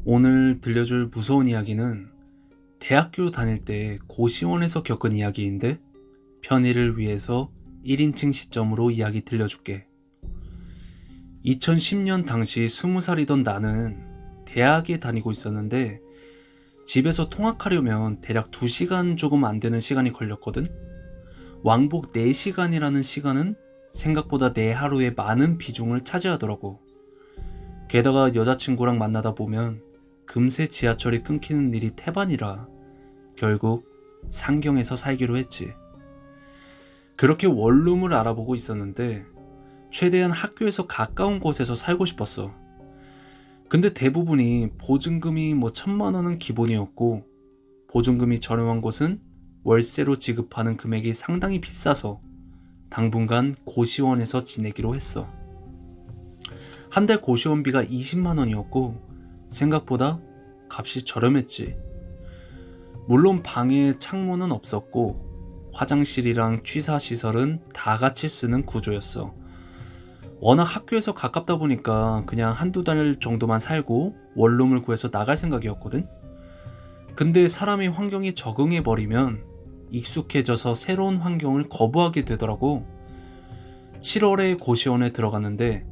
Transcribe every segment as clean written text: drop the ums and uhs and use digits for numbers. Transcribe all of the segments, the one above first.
오늘 들려줄 무서운 이야기는 대학교 다닐 때 고시원에서 겪은 이야기인데 편의를 위해서 1인칭 시점으로 이야기 들려줄게. 2010년 당시 20살이던 나는 대학에 다니고 있었는데 집에서 통학하려면 대략 2시간 조금 안 되는 시간이 걸렸거든. 왕복 4시간이라는 시간은 생각보다 내 하루에 많은 비중을 차지하더라고. 게다가 여자친구랑 만나다 보면 금세 지하철이 끊기는 일이 태반이라 결국 상경에서 살기로 했지. 그렇게 원룸을 알아보고 있었는데 최대한 학교에서 가까운 곳에서 살고 싶었어. 근데 대부분이 보증금이 1,000만 원은 기본이었고 보증금이 저렴한 곳은 월세로 지급하는 금액이 상당히 비싸서 당분간 고시원에서 지내기로 했어. 한 달 고시원비가 20만 원이었고 생각보다 값이 저렴했지. 물론 방에 창문은 없었고 화장실이랑 취사시설은 다 같이 쓰는 구조였어. 워낙 학교에서 가깝다 보니까 그냥 한두 달 정도만 살고 원룸을 구해서 나갈 생각이었거든. 근데 사람이 환경에 적응해버리면 익숙해져서 새로운 환경을 거부하게 되더라고. 7월에 고시원에 들어갔는데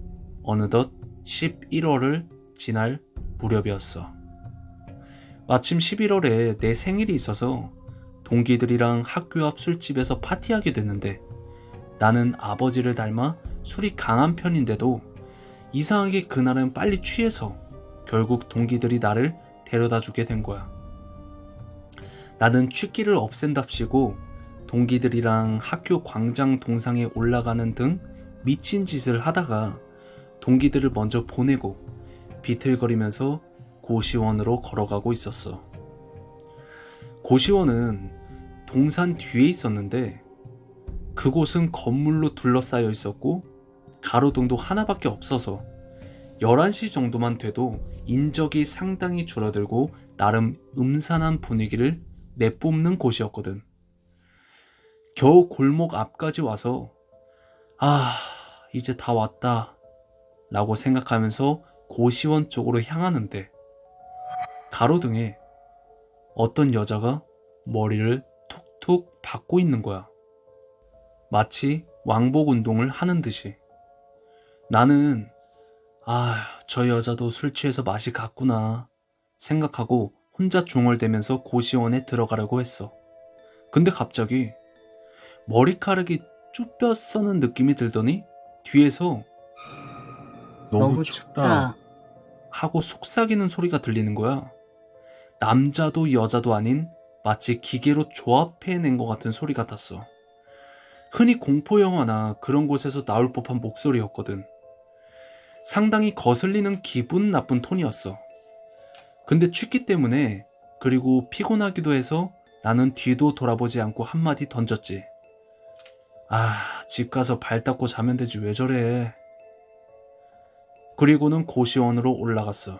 어느덧 11월을 지날 무렵이었어. 마침 11월에 내 생일이 있어서 동기들이랑 학교 앞 술집에서 파티하게 됐는데 나는 아버지를 닮아 술이 강한 편인데도 이상하게 그날은 빨리 취해서 결국 동기들이 나를 데려다 주게 된 거야. 나는 취기를 없앤답시고 동기들이랑 학교 광장 동상에 올라가는 등 미친 짓을 하다가 동기들을 먼저 보내고 비틀거리면서 고시원으로 걸어가고 있었어. 고시원은 동산 뒤에 있었는데 그곳은 건물로 둘러싸여 있었고 가로등도 하나밖에 없어서 11시 정도만 돼도 인적이 상당히 줄어들고 나름 음산한 분위기를 내뿜는 곳이었거든. 겨우 골목 앞까지 와서 이제 다 왔다 라고 생각하면서 고시원 쪽으로 향하는데 가로등에 어떤 여자가 머리를 툭툭 박고 있는 거야. 마치 왕복 운동을 하는 듯이. 나는 저 여자도 술 취해서 맛이 갔구나 생각하고 혼자 중얼대면서 고시원에 들어가려고 했어. 근데 갑자기 머리카락이 쭈뼛 서는 느낌이 들더니 뒤에서 너무 춥다 하고 속삭이는 소리가 들리는 거야. 남자도 여자도 아닌 마치 기계로 조합해낸 것 같은 소리 같았어. 흔히 공포영화나 그런 곳에서 나올 법한 목소리였거든. 상당히 거슬리는 기분 나쁜 톤이었어. 근데 취기 때문에 그리고 피곤하기도 해서 나는 뒤도 돌아보지 않고 한마디 던졌지. 집 가서 발 닦고 자면 되지 왜 저래. 그리고는 고시원으로 올라갔어.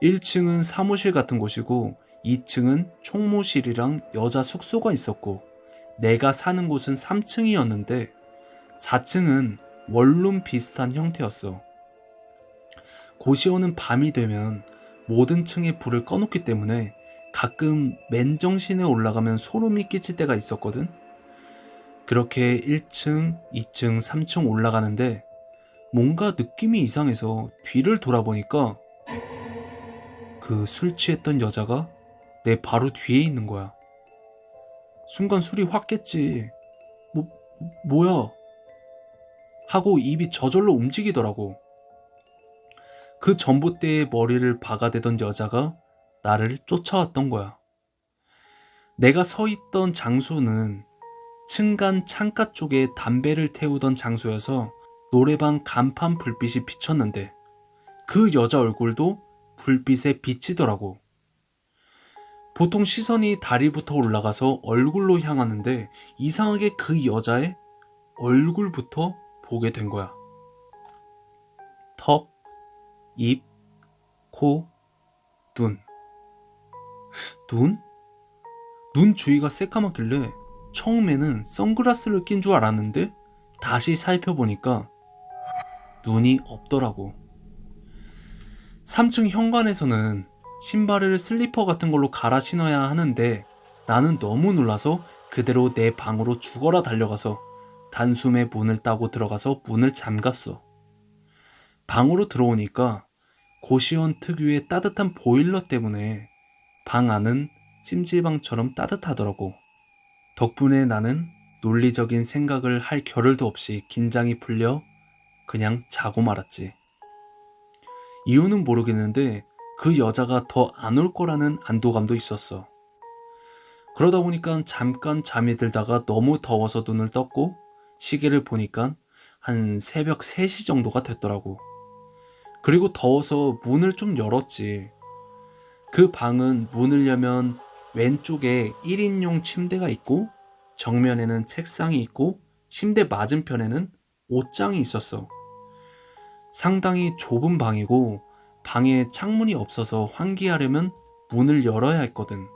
1층은 사무실 같은 곳이고 2층은 총무실이랑 여자 숙소가 있었고 내가 사는 곳은 3층이었는데 4층은 원룸 비슷한 형태였어. 고시원은 밤이 되면 모든 층에 불을 꺼놓기 때문에 가끔 맨정신에 올라가면 소름이 끼칠 때가 있었거든. 그렇게 1층, 2층, 3층 올라가는데 뭔가 느낌이 이상해서 뒤를 돌아보니까 그 술 취했던 여자가 내 바로 뒤에 있는 거야. 순간 술이 확 깼지. 뭐야? 하고 입이 저절로 움직이더라고. 그 전봇대에 머리를 박아대던 여자가 나를 쫓아왔던 거야. 내가 서 있던 장소는 층간 창가 쪽에 담배를 태우던 장소여서 노래방 간판 불빛이 비쳤는데 그 여자 얼굴도 불빛에 비치더라고. 보통 시선이 다리부터 올라가서 얼굴로 향하는데 이상하게 그 여자의 얼굴부터 보게 된 거야. 턱, 입, 코, 눈. 눈? 눈 주위가 새까맣길래 처음에는 선글라스를 낀 줄 알았는데 다시 살펴보니까 눈이 없더라고. 3층 현관에서는 신발을 슬리퍼 같은 걸로 갈아 신어야 하는데 나는 너무 놀라서 그대로 내 방으로 죽어라 달려가서 단숨에 문을 따고 들어가서 문을 잠갔어. 방으로 들어오니까 고시원 특유의 따뜻한 보일러 때문에 방 안은 찜질방처럼 따뜻하더라고. 덕분에 나는 논리적인 생각을 할 겨를도 없이 긴장이 풀려 그냥 자고 말았지. 이유는 모르겠는데 그 여자가 더 안 올 거라는 안도감도 있었어. 그러다 보니까 잠깐 잠이 들다가 너무 더워서 눈을 떴고 시계를 보니까 한 새벽 3시 정도가 됐더라고. 그리고 더워서 문을 좀 열었지. 그 방은 문을 열면 왼쪽에 1인용 침대가 있고 정면에는 책상이 있고 침대 맞은편에는 옷장이 있었어. 상당히 좁은 방이고 방에 창문이 없어서 환기하려면 문을 열어야 했거든.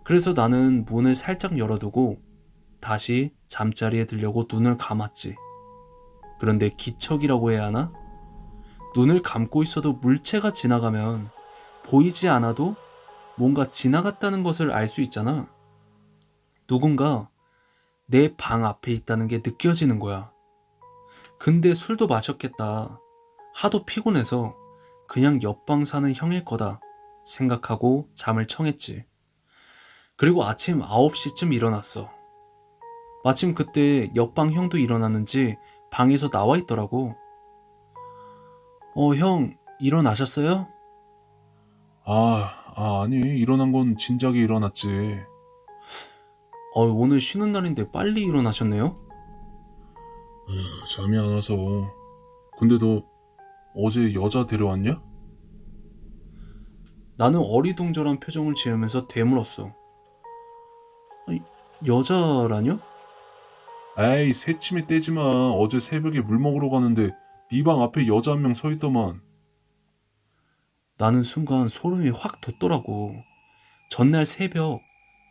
그래서 나는 문을 살짝 열어두고 다시 잠자리에 들려고 눈을 감았지. 그런데 기척이라고 해야 하나? 눈을 감고 있어도 물체가 지나가면 보이지 않아도 뭔가 지나갔다는 것을 알 수 있잖아. 누군가 내 방 앞에 있다는 게 느껴지는 거야. 근데 술도 마셨겠다. 하도 피곤해서 그냥 옆방 사는 형일 거다 생각하고 잠을 청했지. 그리고 아침 9시쯤 일어났어. 마침 그때 옆방 형도 일어났는지 방에서 나와 있더라고. 형, 일어나셨어요? 아니, 일어난 건 진작에 일어났지. 오늘 쉬는 날인데 빨리 일어나셨네요? 잠이 안 와서. 근데 너 어제 여자 데려왔냐? 나는 어리둥절한 표정을 지으면서 되물었어. 아니, 여자라뇨? 에이, 새침에 떼지 마. 어제 새벽에 물 먹으러 가는데 네 방 앞에 여자 한 명 서 있더만. 나는 순간 소름이 확 돋더라고. 전날 새벽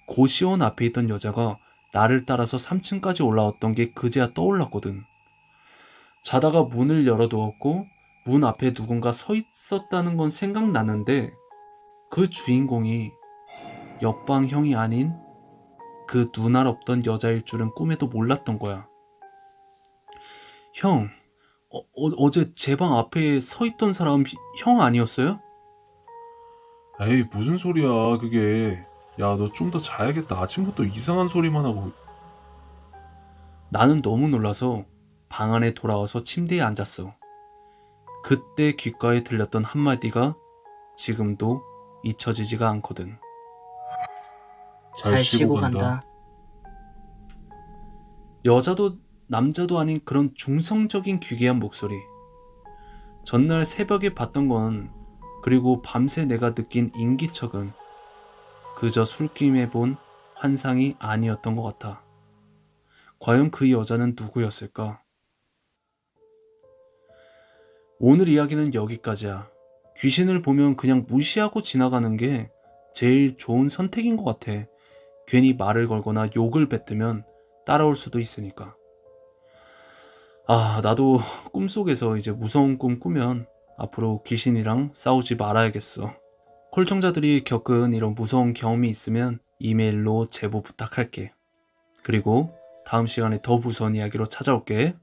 고시원 앞에 있던 여자가 나를 따라서 3층까지 올라왔던 게 그제야 떠올랐거든. 자다가 문을 열어두었고 문 앞에 누군가 서 있었다는 건 생각나는데 그 주인공이 옆방 형이 아닌 그 눈알 없던 여자일 줄은 꿈에도 몰랐던 거야. 형, 어제 제 방 앞에 서 있던 사람 형 아니었어요? 에이, 무슨 소리야, 그게. 야, 너 좀 더 자야겠다. 아침부터 이상한 소리만 하고. 나는 너무 놀라서 방 안에 돌아와서 침대에 앉았어. 그때 귓가에 들렸던 한마디가 지금도 잊혀지지가 않거든. 잘 쉬고 간다. 여자도 남자도 아닌 그런 중성적인 귀괴한 목소리. 전날 새벽에 봤던 건 그리고 밤새 내가 느낀 인기척은 그저 술김에 본 환상이 아니었던 것 같아. 과연 그 여자는 누구였을까? 오늘 이야기는 여기까지야. 귀신을 보면 그냥 무시하고 지나가는 게 제일 좋은 선택인 것 같아. 괜히 말을 걸거나 욕을 뱉으면 따라올 수도 있으니까. 나도 꿈속에서 이제 무서운 꿈 꾸면 앞으로 귀신이랑 싸우지 말아야겠어. 콜청자들이 겪은 이런 무서운 경험이 있으면 이메일로 제보 부탁할게. 그리고 다음 시간에 더 무서운 이야기로 찾아올게.